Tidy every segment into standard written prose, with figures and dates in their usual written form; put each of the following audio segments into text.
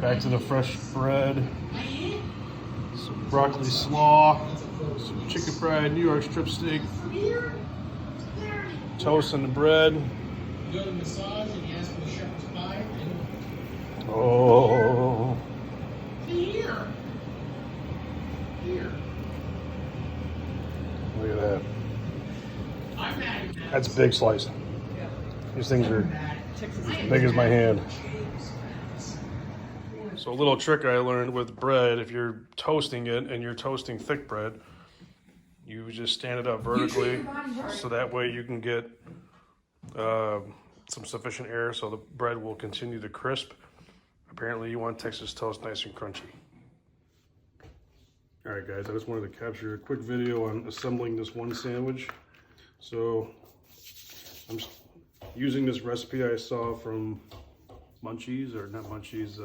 Back to the fresh bread. Some broccoli slaw. Some chicken fried New York strip steak. Toast on the bread. Go to massage and you ask for the shepherd's pie. Oh. Here. Look at that. I'm mad. That's a big slice. These things are as big as my hand. So a little trick I learned with bread, if you're toasting it and you're toasting thick bread, you just stand it up vertically so that way you can get some sufficient air so the bread will continue to crisp. Apparently you want Texas toast nice and crunchy. All right guys, I just wanted to capture a quick video on assembling this one sandwich. So I'm using this recipe I saw from Munchies, or not Munchies,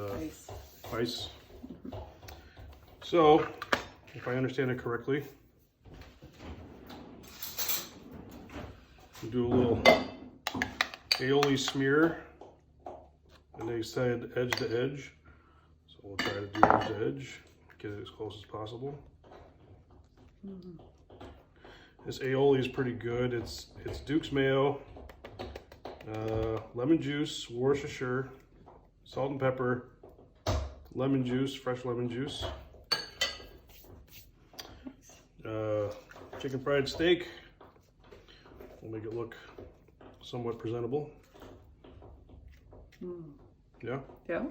Vice. So, if I understand it correctly, we do a little aioli smear, and they said edge to edge. So we'll try to do edge to edge, get it as close as possible. This aioli is pretty good. It's Duke's mayo, lemon juice, Worcestershire, salt and pepper, lemon juice, fresh lemon juice, chicken fried steak. We'll make it look somewhat presentable. Yeah? Yeah.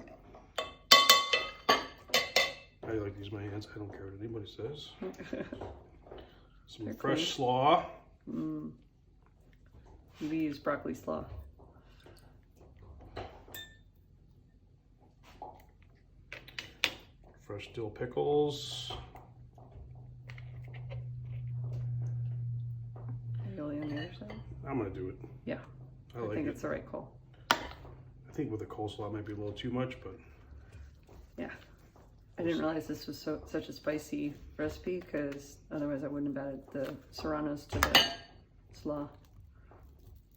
I like to use my hands. I don't care what anybody says. Some They're fresh clean. slaw. We use broccoli slaw. Fresh dill pickles. Aioli on the other side. I'm gonna do it. Yeah. I I like think it. it's the right call. I think with the coleslaw it might be a little too much, but Yeah. I didn't realize this was such a spicy recipe, because otherwise I wouldn't have added the serranos to the slaw.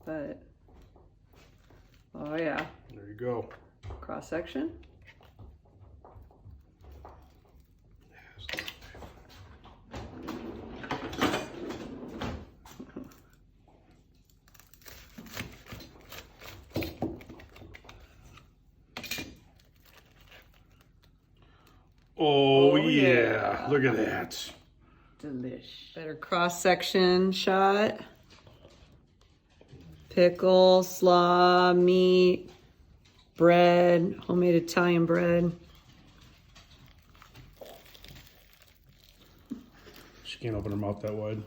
But, oh yeah, there you go. cross section. Oh, Oh, yeah. yeah. Look at that. Delish. Better cross section shot. Pickle, slaw, meat, bread, homemade Italian bread. She can't open her mouth that wide.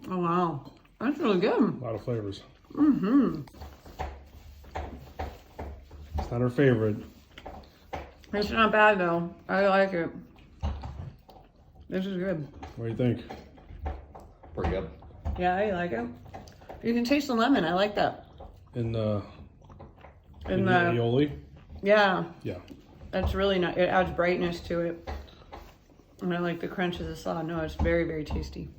Oh wow, that's really good. A lot of flavors. It's not her favorite. It's not bad though. I like it. This is good. What do you think? Pretty good. Yeah, I like it. You can taste the lemon. I like that. In the And aioli? yeah, Yeah. that's really nice. It adds brightness to it. And I like the crunch of the slaw. No, it's very, very tasty.